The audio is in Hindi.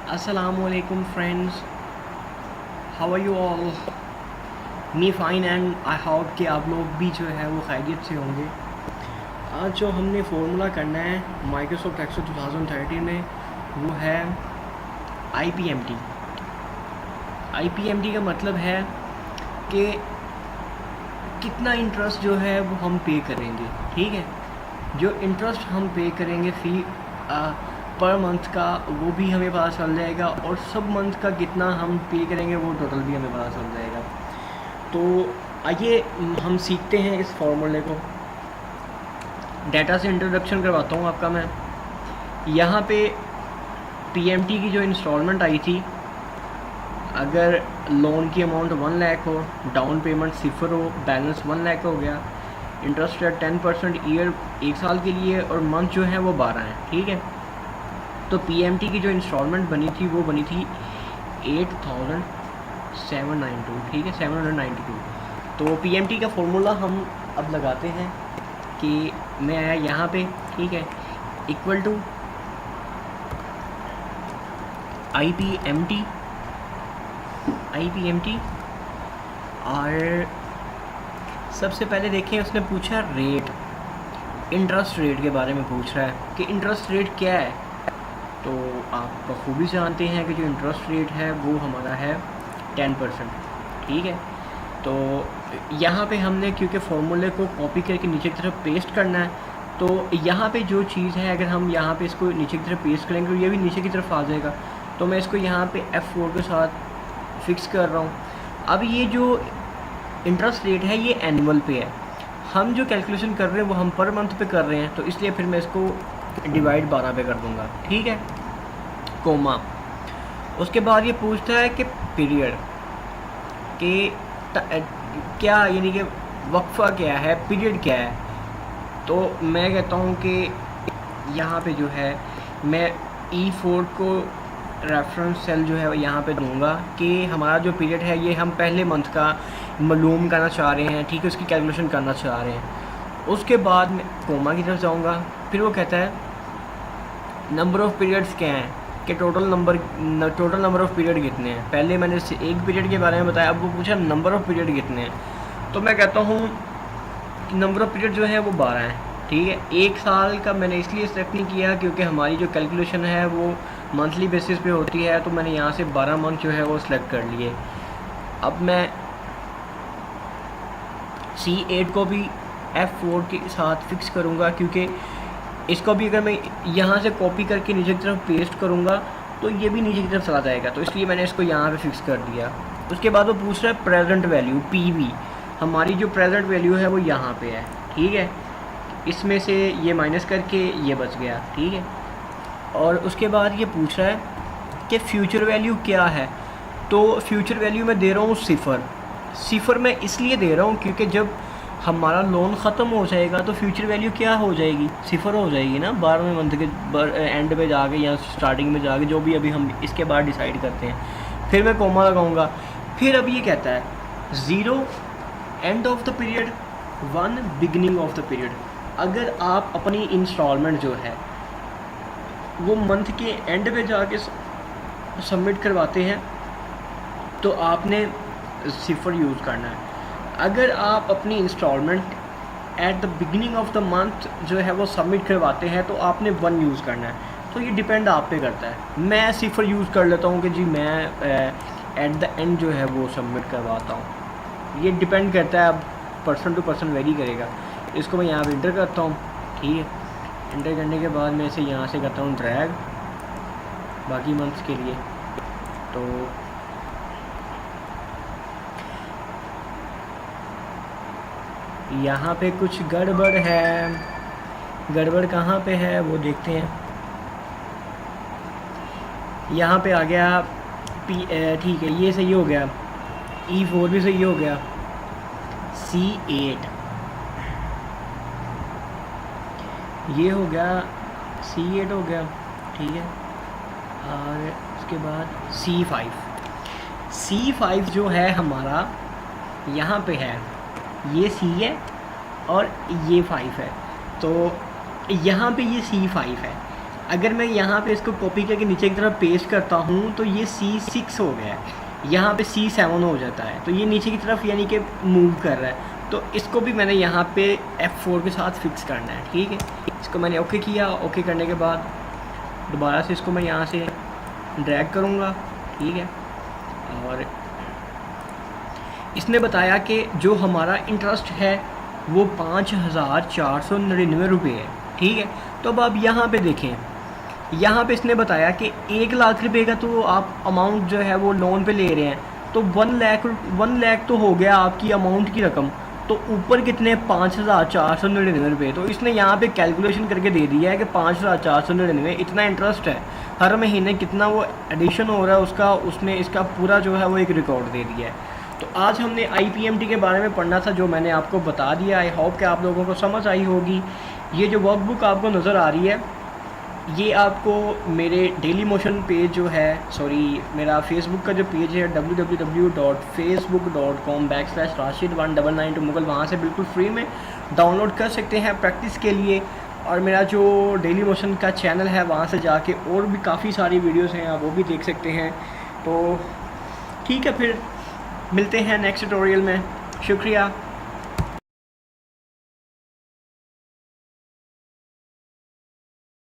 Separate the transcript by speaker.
Speaker 1: Assalamualaikum friends, how are you all? Me fine and I hope कि आप लोग भी जो है वो खैरियत से होंगे। आज जो हमने फार्मूला करना है माइक्रोसॉफ्ट एक्सेल 2013 में वो है IPMT। IPMT का मतलब है कि कितना इंटरेस्ट जो है वो हम पे करेंगे, ठीक है। जो इंटरेस्ट हम पे करेंगे फ़ी पर मंथ का वो भी हमें पता चल जाएगा, और सब मंथ का कितना हम पे करेंगे वो टोटल भी हमें पता चल जाएगा। तो आइए हम सीखते हैं इस फार्मूले को। डाटा से इंट्रोडक्शन करवाता हूँ आपका मैं। यहाँ पे PMT की जो इंस्टॉलमेंट आई थी, अगर लोन की अमाउंट 1 लाख हो, डाउन पेमेंट 0 हो, बैलेंस 1 लाख हो गया, इंटरेस्ट रेट 10% ईयर 1 साल के लिए, और मंथ जो है वो 12 है, ठीक है। तो PMT की जो इंस्टॉलमेंट बनी थी वो बनी थी 8792, ठीक है, 792। तो PMT का फॉर्मूला हम अब लगाते हैं कि मैं आया यहाँ पे, ठीक है, इक्वल टू IPMT। और सबसे पहले देखें, उसने पूछा रेट, इंटरेस्ट रेट के बारे में पूछ रहा है कि इंटरेस्ट रेट क्या है। तो आप बखूबी जानते हैं कि जो इंटरेस्ट रेट है वो हमारा है 10%, ठीक है। तो यहाँ पे हमने क्योंकि फार्मूले को कॉपी करके नीचे की तरफ पेस्ट करना है, तो यहाँ पे जो चीज़ है, अगर हम यहाँ पे इसको नीचे की तरफ पेस्ट करेंगे तो ये भी नीचे की तरफ आ जाएगा। तो मैं इसको यहाँ पे F4 के साथ फिक्स कर रहा हूँ। अब ये जो इंटरेस्ट रेट है ये एनुअल पे है, हम जो कैलकुलेशन कर रहे हैं वो हम पर मंथ पे कर रहे हैं, तो इसलिए फिर मैं इसको डिवाइड 12 पे कर दूँगा, ठीक है, कोमा। उसके बाद ये पूछता है कि पीरियड के क्या, यानी कि वक्फा क्या है, पीरियड क्या है। तो मैं कहता हूँ कि यहाँ पे जो है मैं E4 को रेफरेंस सेल जो है यहाँ पे दूंगा कि हमारा जो पीरियड है ये हम पहले मंथ का मालूम करना चाह रहे हैं, ठीक है, उसकी कैलकुलेशन करना चाह रहे हैं। उसके बाद मैं कोमा की तरफ जाऊँगा। फिर वो कहता है नंबर ऑफ़ पीरियड्स क्या हैं, कि टोटल नंबर ऑफ़ पीरियड कितने हैं। पहले मैंने एक पीरियड के बारे में बताया, अब वो पूछा नंबर ऑफ़ पीरियड कितने हैं। तो मैं कहता हूँ कि नंबर ऑफ़ पीरियड जो है वो 12 है, ठीक है। 1 साल का मैंने इसलिए सेलेक्ट नहीं किया क्योंकि हमारी जो कैलकुलेशन है वो मंथली बेसिस पे होती है, तो मैंने यहाँ से 12 मंथ जो है वो सिलेक्ट कर लिए। अब मैं C8 को भी F4 के साथ फिक्स करूँगा, क्योंकि इसको भी अगर मैं यहाँ से कॉपी करके नीचे की तरफ पेस्ट करूँगा तो ये भी नीचे की तरफ चला जाएगा, तो इसलिए मैंने इसको यहाँ पे फिक्स कर दिया। उसके बाद वो पूछ रहा है प्रेजेंट वैल्यू PV, हमारी जो प्रेजेंट वैल्यू है वो यहाँ पे है, ठीक है। इसमें से ये माइनस करके ये बच गया, ठीक है। और उसके बाद ये पूछ रहा है कि फ्यूचर वैल्यू क्या है। तो फ्यूचर वैल्यू मैं दे रहा हूँ 0 मैं इसलिए दे रहा हूँ क्योंकि जब हमारा लोन ख़त्म हो जाएगा तो फ्यूचर वैल्यू क्या हो जाएगी, 0 हो जाएगी ना, 12वें मंथ के एंड पे जाके या स्टार्टिंग में जाके, जो भी अभी हम इसके बाद डिसाइड करते हैं। फिर मैं कोमा लगाऊंगा। फिर अब ये कहता है 0 end of the period, 1 beginning of the period. अगर आप अपनी इंस्टॉलमेंट जो है वो मंथ के एंड पे जाके सबमिट करवाते हैं तो आपने 0 यूज़ करना है। अगर आप अपनी instalment at the beginning of the month जो है वो सबमिट करवाते हैं तो आपने 1 यूज़ करना है। तो ये डिपेंड आप पे करता है। मैं 0 यूज़ कर लेता हूँ कि जी मैं एट द एंड जो है वो सबमिट करवाता हूँ। ये डिपेंड करता है, अब पर्सन टू पर्सन वेरी करेगा। इसको मैं यहाँ पर इंटर करता हूँ, ठीक है। इंटर करने के बाद मैं इसे यहाँ से करता हूँ ड्रैग बाकी मंथ्स के लिए। तो यहाँ पे कुछ गड़बड़ है, गड़बड़ कहाँ पे है वो देखते हैं। यहाँ पे आ गया ठीक है, ये सही हो गया, E4 भी सही हो गया, C8 ये हो गया, C8 हो गया, ठीक है। और उसके बाद C5 जो है हमारा यहाँ पे है, ये C है और ये 5 है, तो यहाँ पे ये C5 है। अगर मैं यहाँ पे इसको कॉपी करके नीचे की तरफ पेस्ट करता हूँ तो ये C6 हो गया है, यहाँ पे C7 हो जाता है, तो ये नीचे की तरफ यानी कि मूव कर रहा है। तो इसको भी मैंने यहाँ पे F4 के साथ फिक्स करना है, ठीक है। इसको मैंने ओके किया, ओके करने के बाद दोबारा से इसको मैं यहाँ से ड्रैग करूँगा, ठीक है। और इसने बताया कि जो हमारा इंटरेस्ट है वो 5,499 रुपये है, ठीक है। तो अब आप यहाँ पे देखें, यहाँ पे इसने बताया कि 1 लाख रुपए का तो आप अमाउंट जो है वो लोन पे ले रहे हैं, तो 1 लाख तो हो गया आपकी अमाउंट की रकम, तो ऊपर कितने 5,499 रुपये। तो इसने यहाँ पे कैलकुलेशन करके दे दिया है कि 5,499 इतना इंटरेस्ट है, हर महीने कितना वो एडिशन हो रहा है उसका, उसने इसका पूरा जो है वो एक रिकॉर्ड दे दिया है। तो आज हमने IPMT के बारे में पढ़ना था, जो मैंने आपको बता दिया। आई होप कि आप लोगों को समझ आई होगी। ये जो वर्कबुक आपको नज़र आ रही है, ये आपको मेरे डेली मोशन पेज जो है, सॉरी मेरा फेसबुक का जो पेज है www.facebook.com/rashid1992 मुगल, वहाँ से बिल्कुल फ्री में डाउनलोड कर सकते हैं प्रैक्टिस के लिए। और मेरा जो डेली मोशन का चैनल है, वहाँ से जाके और भी काफ़ी सारी वीडियोस हैं, आप वो भी देख सकते हैं। तो ठीक है, फिर मिलते हैं नेक्स्ट ट्यूटोरियल में। शुक्रिया।